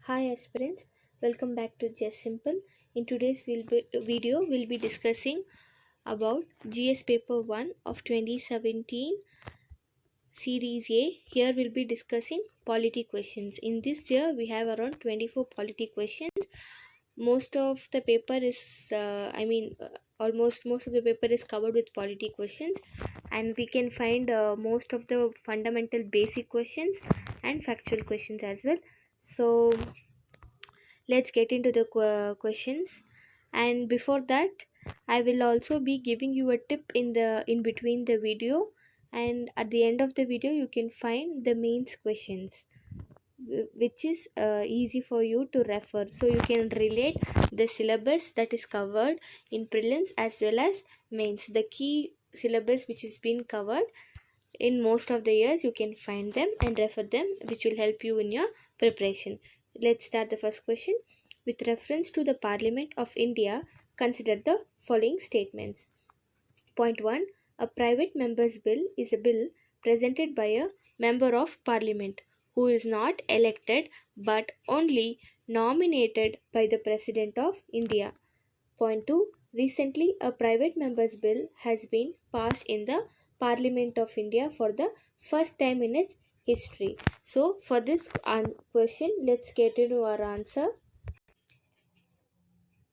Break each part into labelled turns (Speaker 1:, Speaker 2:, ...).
Speaker 1: Hi aspirants, welcome back to Just Simple. In today's video, we'll be discussing about GS Paper 1 of 2017 Series A. Here we'll be discussing polity questions. In this year, we have around 24 polity questions. Most of the paper is, almost most of the paper is covered with polity questions, and we can find most of the fundamental basic questions and factual questions as well. So let's get into the questions, and before that I will also be giving you a tip in between the video, and at the end of the video you can find the mains questions, which is easy for you to refer, so you can relate the syllabus that is covered in prelims as well as mains. The key syllabus which is been covered in most of the years, you can find them and refer them, which will help you in your preparation. Let's start the first question. With reference to the Parliament of India, consider the following statements. Point 1. A private member's bill is a bill presented by a member of Parliament who is not elected but only nominated by the President of India. Point 2. Recently, a private member's bill has been passed in the Parliament of India for the first time in its history. So, for this question, let's get into our answer.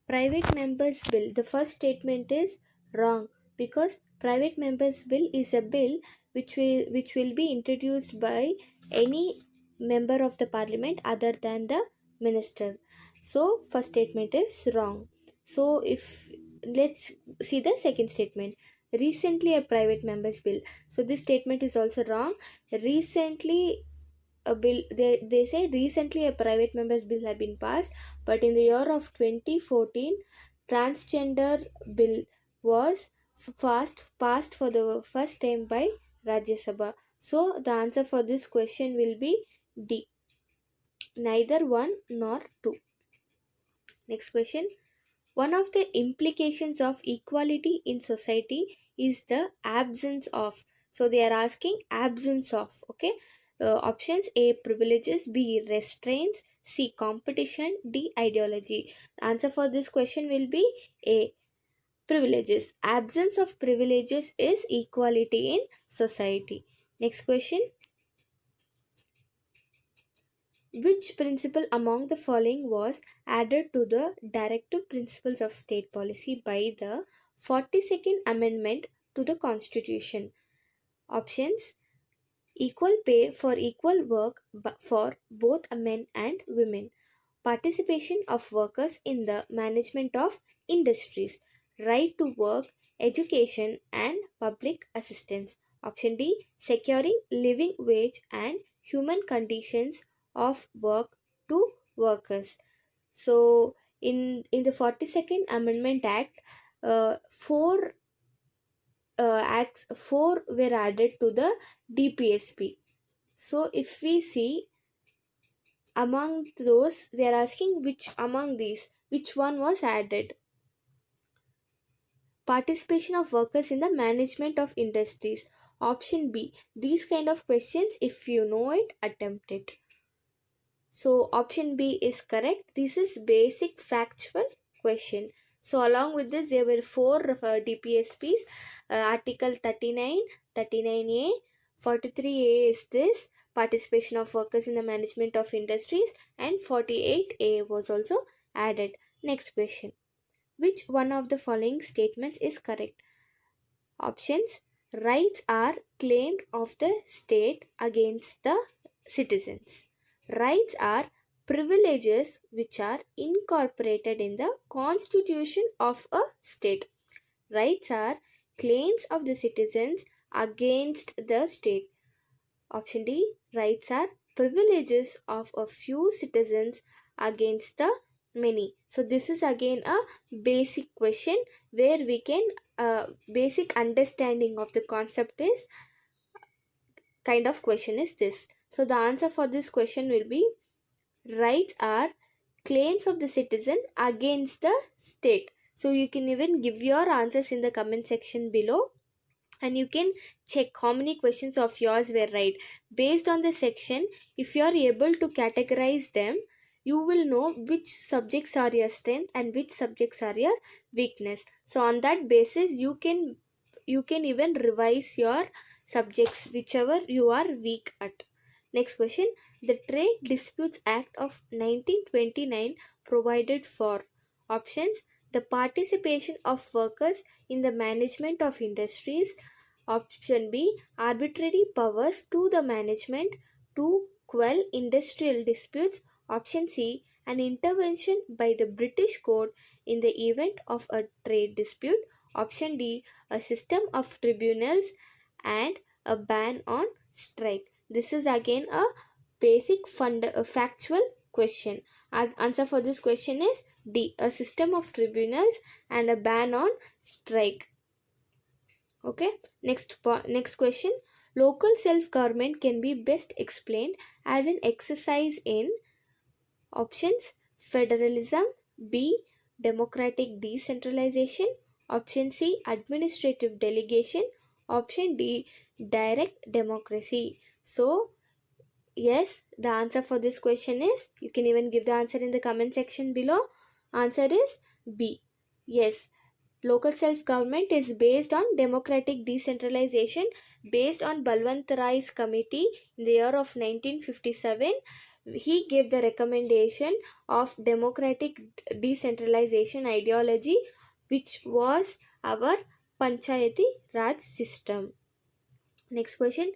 Speaker 1: Private members bill, the first statement is wrong, because private members bill is a bill which will be introduced by any member of the parliament other than the minister. So first statement is wrong. So if let's see the second statement, recently a private members bill. So this statement is also wrong. Recently a bill, they say recently a private members bill have been passed, but in the year of 2014 transgender bill was passed for the first time by Rajya Sabha. So the answer for this question will be D, neither one nor two. Next question. One of the implications of equality in society is the absence of. So they are asking absence of. Okay. Options: A, privileges; B, restraints; C, competition; D, ideology. The answer for this question will be A, privileges. Absence of privileges is equality in society. Next question. Which principle among the following was added to the Directive Principles of State Policy by the 42nd Amendment to the Constitution? Options: equal pay for equal work for both men and women, participation of workers in the management of industries, right to work, education, and public assistance. Option D, securing living wage and human conditions of work to workers. So, in the 42nd Amendment Act, four four were added to the DPSP. So, if we see among those, they are asking which among these, which one was added. Participation of workers in the management of industries. Option B. These kind of questions, if you know it, attempt it. So option B is correct. This is basic factual question. So along with this, there were four DPSPs. Article 39, 39A, 43A is this, participation of workers in the management of industries, and 48A was also added. Next question. Which one of the following statements is correct? Options: rights are claimed of the state against the citizens. Rights are privileges which are incorporated in the constitution of a state. Rights are claims of the citizens against the state. Option D, rights are privileges of a few citizens against the many. So this is again a basic question where we can basic understanding of the concept is kind of question is this. So the answer for this question will be rights are claims of the citizen against the state. So you can even give your answers in the comment section below, and you can check how many questions of yours were right. Based on the section, if you are able to categorize them, you will know which subjects are your strength and which subjects are your weakness. So on that basis you can even revise your subjects whichever you are weak at. Next question. The Trade Disputes Act of 1929 provided for options: the participation of workers in the management of industries. Option B, arbitrary powers to the management to quell industrial disputes. Option C, an intervention by the British court in the event of a trade dispute. Option D, a system of tribunals and a ban on strike. This is again a basic factual question. Our answer for this question is D, a system of tribunals and a ban on strike. Okay, next question. Local self government can be best explained as an exercise in options: federalism, B, democratic decentralization, option C, administrative delegation, option D, direct democracy. So yes, the answer for this question is, you can even give the answer in the comment section below. Answer is B. Yes, local self government is based on democratic decentralization based on Balwant Rai's committee in the year of 1957. He gave the recommendation of democratic decentralization ideology, which was our Panchayati Raj system. Next question.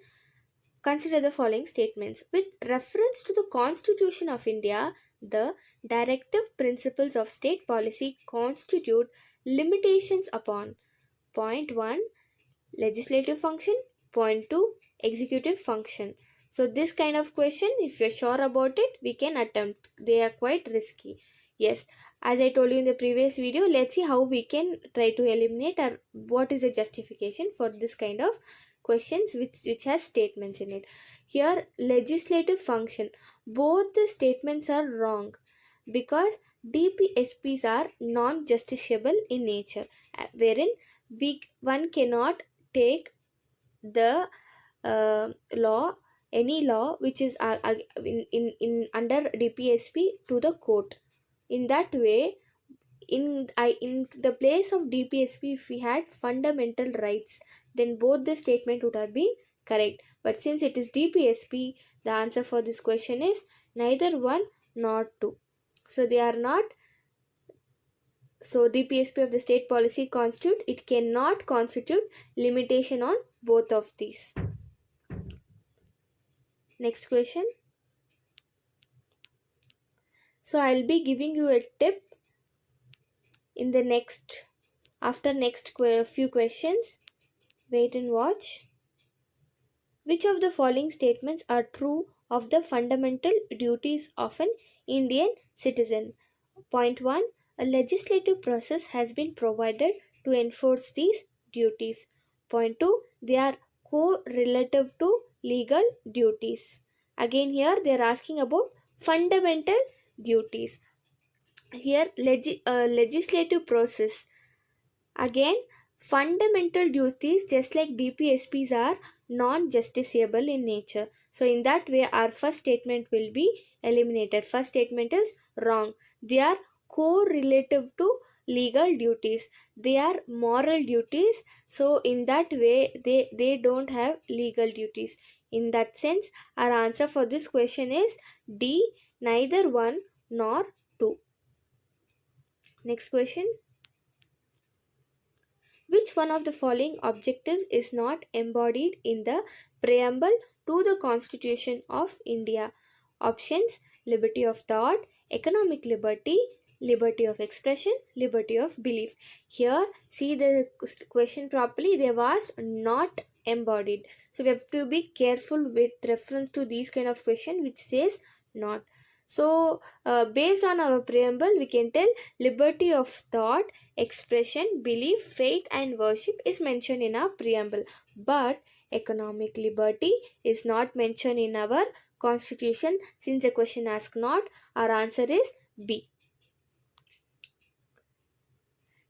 Speaker 1: Consider the following statements. With reference to the Constitution of India, the directive principles of state policy constitute limitations upon: point 1, legislative function; point 2, executive function. So this kind of question, if you're sure about it, we can attempt. They are quite risky. Yes, as I told you in the previous video, let's see how we can try to eliminate, or what is the justification for this kind of questions which has statements in it. Here, legislative function, both the statements are wrong, because DPSPs are non-justiciable in nature, wherein one cannot take the law, any law which is in under DPSP to the court. In that way, in the place of DPSP, if we had fundamental rights, then both the statement would have been correct. But since it is DPSP, the answer for this question is neither one nor two. So they are not. So DPSP of the state policy constitute, it cannot constitute limitation on both of these. Next question. So I'll be giving you a tip in the next, after next few questions. Wait and watch. Which of the following statements are true of the fundamental duties of an Indian citizen? Point 1, a legislative process has been provided to enforce these duties. Point 2, they are correlative to legal duties. Again, here they are asking about fundamental duties. Here, legislative process. Again, fundamental duties, just like DPSPs, are non-justiciable in nature. So in that way, our first statement will be eliminated. First statement is wrong. They are correlative to legal duties. They are moral duties. So in that way, they don't have legal duties. In that sense, our answer for this question is D, neither one nor two. Next question. Which one of the following objectives is not embodied in the preamble to the Constitution of India? Options: liberty of thought, economic liberty, liberty of expression, liberty of belief. Here, see the question properly. They have asked not embodied. So we have to be careful with reference to these kind of question which says not. So based on our preamble, we can tell liberty of thought, expression, belief, faith and worship is mentioned in our preamble, but economic liberty is not mentioned in our constitution. Since the question asks not, our answer is B.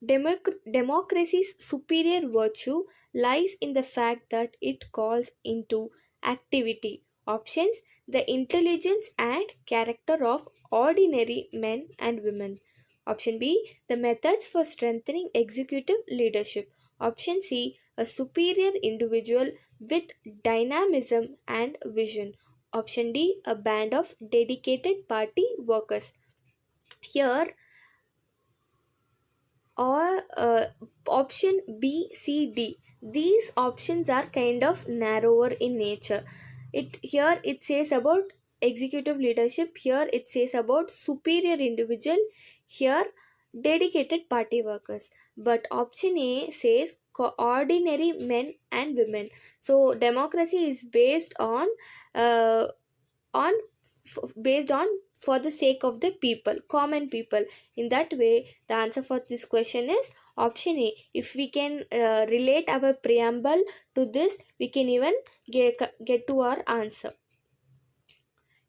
Speaker 1: Democracy's superior virtue lies in the fact that it calls into activity. Options: the intelligence and character of ordinary men and women. Option B, the methods for strengthening executive leadership. Option C, a superior individual with dynamism and vision. Option D, a band of dedicated party workers. Here, or option B, C, D. These options are kind of narrower in nature. It here it says about executive leadership. Here it says about superior individual. Here dedicated party workers. But option A says ordinary men and women. So democracy is uh, on based on for the sake of the people, common people. In that way, the answer for this question is option A. If we can relate our preamble to this, we can even get to our answer.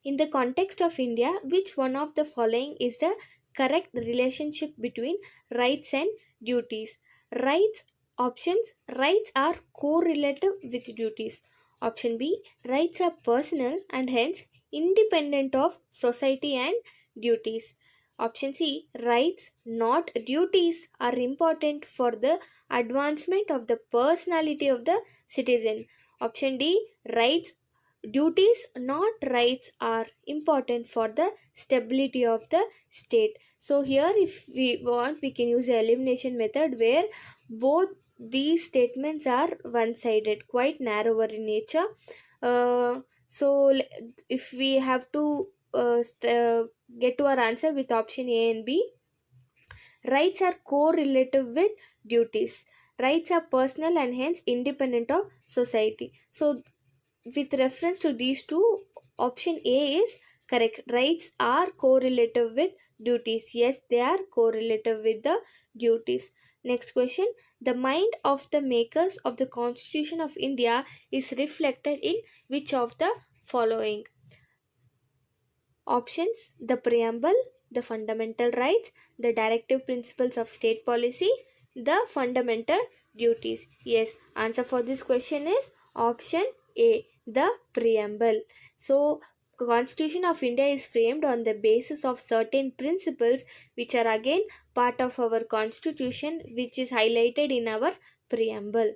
Speaker 1: In the context of India, which one of the following is the correct relationship between rights and duties? Rights, options, rights are correlative with duties. Option B, rights are personal and hence independent of society and duties. Option C, rights, not duties, are important for the advancement of the personality of the citizen. Option D, rights, duties, not rights, are important for the stability of the state. So, here, if we want, we can use the elimination method where both these statements are one sided, quite narrower in nature. If we have to get to our answer with option A and B, rights are correlative with duties. Rights are personal and hence independent of society. So, with reference to these two, option A is correct. Rights are correlative with duties. Yes, they are correlative with the duties. Next question. The mind of the makers of the Constitution of India is reflected in which of the following? Options: the preamble, the fundamental rights, the directive principles of state policy, the fundamental duties. Yes, answer for this question is option A, the preamble. So, Constitution of India is framed on the basis of certain principles which are again part of our constitution, which is highlighted in our preamble.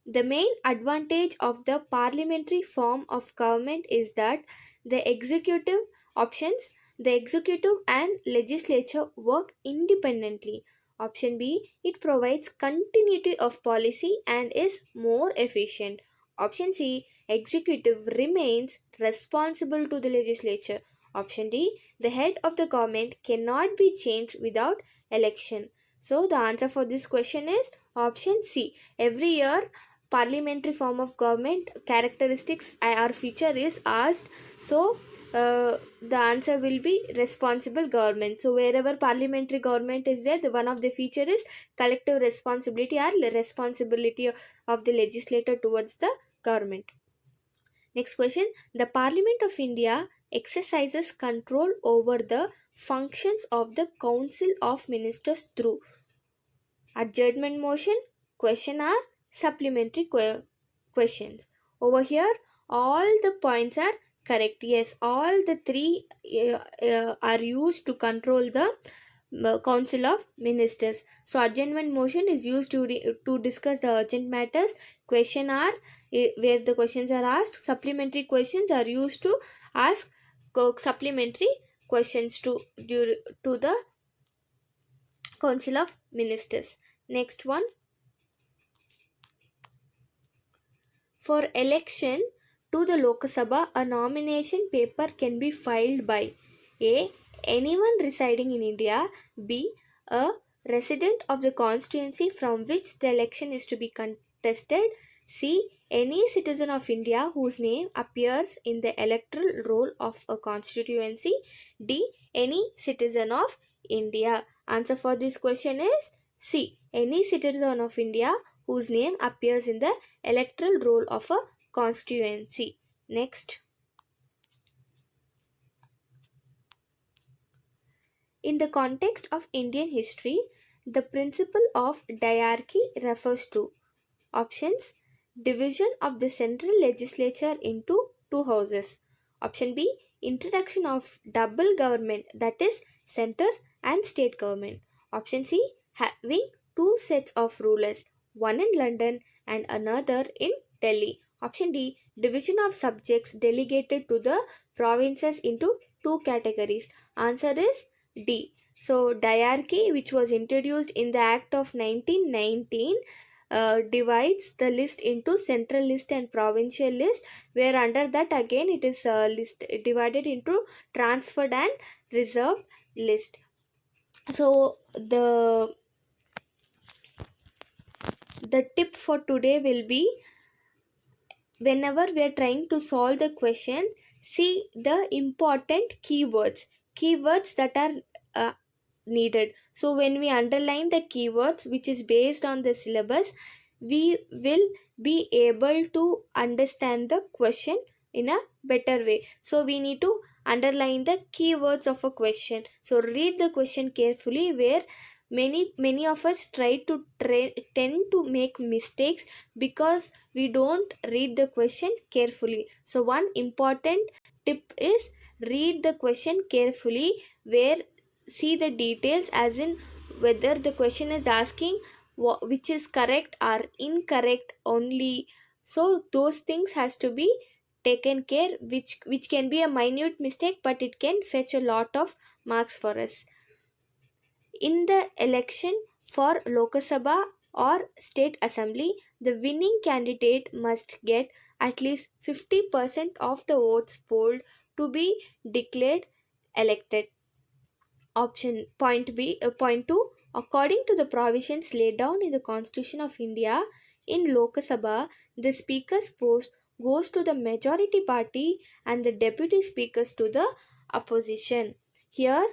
Speaker 1: The main advantage of the parliamentary form of government is that the executive options, the executive and legislature work independently. Option B, it provides continuity of policy and is more efficient. Option C, executive remains responsible to the legislature. Option D, the head of the government cannot be changed without election. So the answer for this question is option C. Every year parliamentary form of government characteristics or feature is asked. So the answer will be responsible government. So wherever parliamentary government is there, the one of the feature is collective responsibility or responsibility of the legislator towards the government. Next question. The Parliament of India exercises control over the functions of the Council of Ministers through adjournment motion, question, or supplementary questions. Over here, all the points are correct. Yes, all the three are used to control the Council of Ministers. So, adjournment motion is used to discuss the urgent matters. Question are where the questions are asked. Supplementary questions are used to ask supplementary questions to the Council of Ministers. Next one. For election to the Lok Sabha, a nomination paper can be filed by A. Anyone residing in India, B. A resident of the constituency from which the election is to be contested, C. Any citizen of India whose name appears in the electoral roll of a constituency, D. Any citizen of India. Answer for this question is C. Any citizen of India whose name appears in the electoral roll of a constituency. Next. In the context of Indian history, the principle of diarchy refers to options: division of the central legislature into two houses. Option B, introduction of double government, that is center and state government. Option C, having two sets of rulers, one in London and another in Delhi. Option D, division of subjects delegated to the provinces into two categories. Answer is D. So, diarchy, which was introduced in the Act of 1919, divides the list into central list and provincial list, where under that again it is list divided into transferred and reserved list. So the tip for today will be, whenever we are trying to solve the question, see the important keywords that are uh, needed. So when we underline the keywords which is based on the syllabus, we will be able to understand the question in a better way. So we need to underline the keywords of a question. So read the question carefully, where many of us tend to make mistakes because we don't read the question carefully. So one important tip is, read the question carefully, where see the details, as in whether the question is asking which is correct or incorrect only. So those things has to be taken care, which can be a minute mistake, but it can fetch a lot of marks for us. In the election for Lok Sabha or State Assembly, the winning candidate must get at least 50% of the votes polled to be declared elected. Option point 2, according to the provisions laid down in the Constitution of India, in Lok Sabha, the speaker's post goes to the majority party and the deputy speakers to the opposition. Here,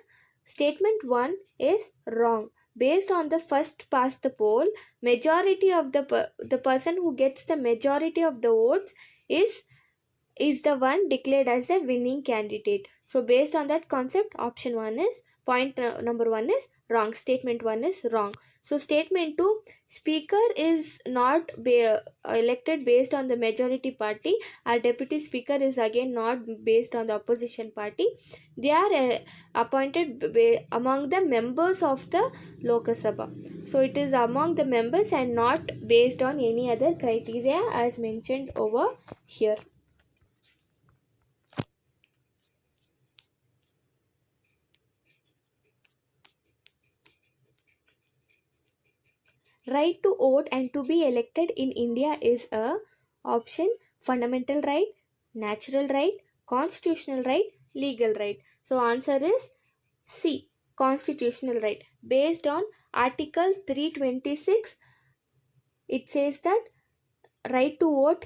Speaker 1: statement 1 is wrong. Based on the first past the poll, majority of the person who gets the majority of the votes is the one declared as the winning candidate. So based on that concept, option 1 is number 1 is wrong. Statement 1 is wrong. So statement 2, speaker is not elected based on the majority party. Our deputy speaker is again not based on the opposition party. They are appointed among the members of the Lok Sabha. So it is among the members and not based on any other criteria as mentioned over here. Right to vote and to be elected in India is a option: fundamental right, natural right, constitutional right, legal right. So answer is C, constitutional right. Based on Article 326, it says that right to vote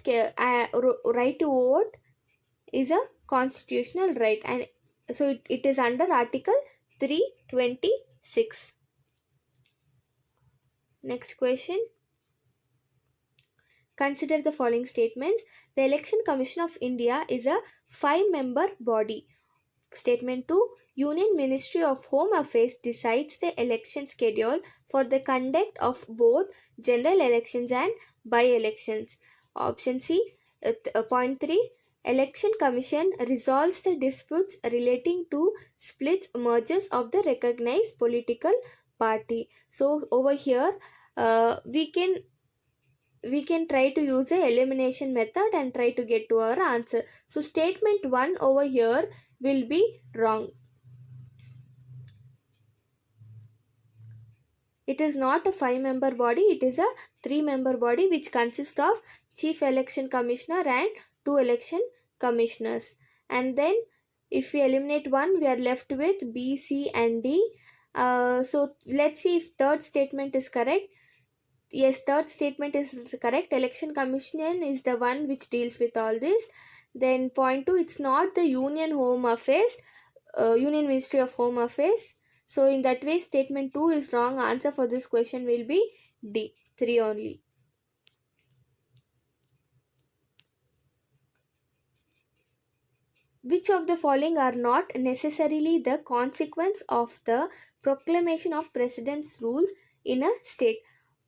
Speaker 1: is a constitutional right, and so it is under Article 326. Next question. Consider the following statements. The Election Commission of India is a 5-member body. Statement 2. Union Ministry of Home Affairs decides the election schedule for the conduct of both general elections and by-elections. Option C. Point 3. Election Commission resolves the disputes relating to splits mergers of the recognized political party. So over here, we can try to use a elimination method and try to get to our answer. So statement 1 over here will be wrong. It is not a 5-member body, it is a 3-member body which consists of Chief Election Commissioner and 2 election commissioners. And then if we eliminate 1, we are left with B, C and D. So let's see if third statement is correct. Yes, third statement is correct. Election Commission is the one which deals with all this. Then point 2, it's not the Union Home Affairs, Union Ministry of Home Affairs. So in that way, statement 2 is wrong. Answer for this question will be D, 3 only. Which of the following are not necessarily the consequence of the proclamation of President's rules in a state?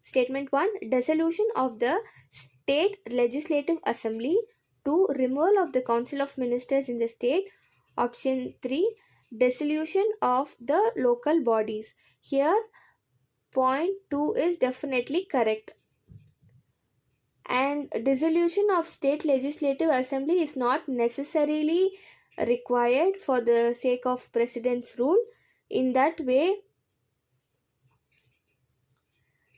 Speaker 1: Statement 1, dissolution of the State Legislative Assembly. 2, removal of the Council of Ministers in the state. Option 3, dissolution of the local bodies. Here, point 2 is definitely correct. And dissolution of state legislative assembly is not necessarily required for the sake of president's rule. In that way,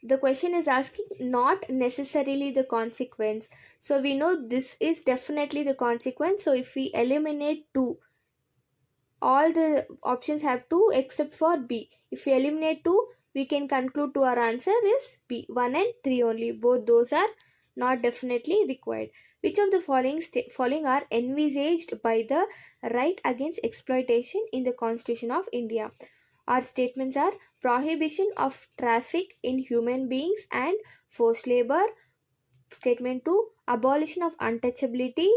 Speaker 1: the question is asking not necessarily the consequence. So we know this is definitely the consequence. So if we eliminate 2, all the options have 2 except for B. If we eliminate 2, we can conclude to our answer is B. 1 and 3 only. Both those are not definitely required. Which of the following are envisaged by the right against exploitation in the Constitution of India? Our statements are prohibition of traffic in human beings and forced labor. Statement 2, abolition of untouchability.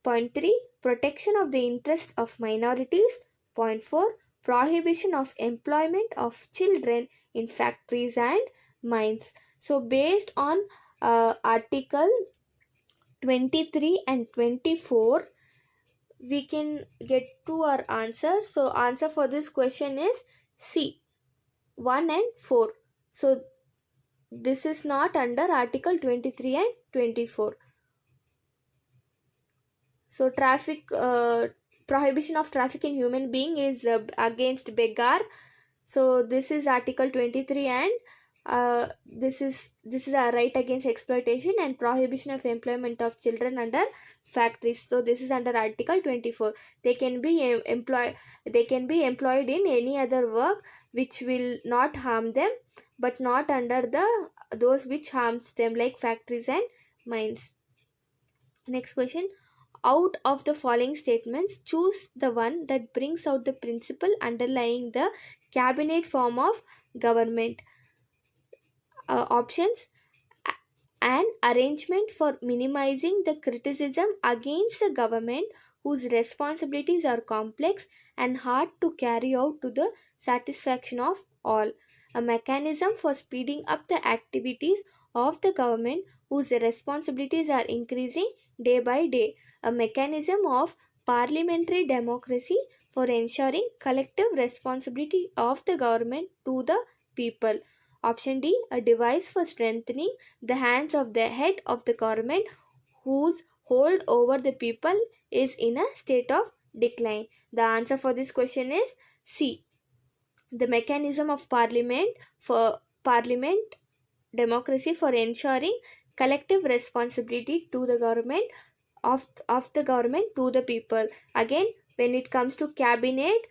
Speaker 1: Point 3, protection of the interest of minorities. Point 4, prohibition of employment of children in factories and mines. So based on Article 23 and 24, we can get to our answer. So answer for this question is C, 1 and 4. So this is not under Article 23 and 24. So prohibition of traffic in human being is against beggar. So this is Article 23, and this is a right against exploitation and prohibition of employment of children under factories. So this is under Article 24. They can be employed in any other work which will not harm them, but not under those which harms them, like factories and mines. Next question. Out of the following statements, choose the one that brings out the principle underlying the cabinet form of government. Options: an arrangement for minimizing the criticism against the government whose responsibilities are complex and hard to carry out to the satisfaction of all. A mechanism for speeding up the activities of the government whose responsibilities are increasing day by day. A mechanism of parliamentary democracy for ensuring collective responsibility of the government to the people. Option D, a device for strengthening the hands of the head of the government whose hold over the people is in a state of decline. The answer for this question is C, the mechanism of parliament democracy for ensuring collective responsibility to the government of the government to the people. Again, when it comes to cabinet,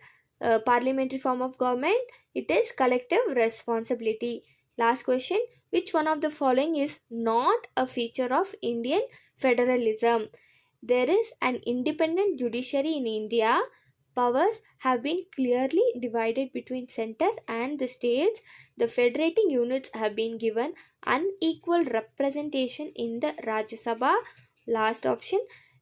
Speaker 1: parliamentary form of government, it is collective responsibility. Last question. Which one of the following is not a feature of Indian federalism? There is an independent judiciary in India. Powers have been clearly divided between center and the states. The federating units have been given unequal representation in the Rajya Sabha. Last option.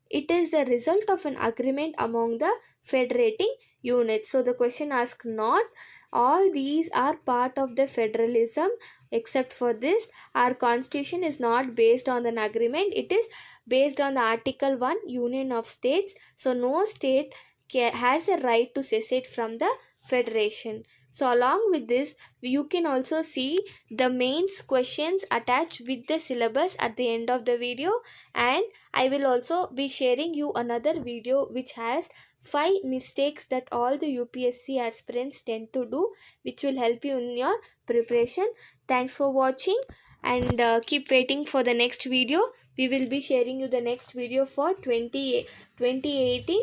Speaker 1: It is the result of an agreement among the federating units. So the question asks not. All these are part of the federalism. Except for this, our constitution is not based on an agreement. It is based on the Article 1, Union of States. So no state has a right to secede from the federation. So along with this, you can also see the mains questions attached with the syllabus at the end of the video, and I will also be sharing you another video which has 5 mistakes that all the UPSC aspirants tend to do, which will help you in your preparation. Thanks for watching, and keep waiting for the next video. We will be sharing you the next video for 2018.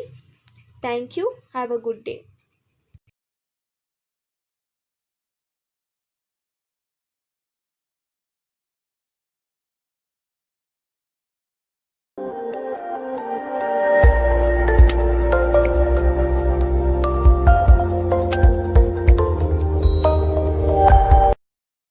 Speaker 1: Thank you. Have a good day.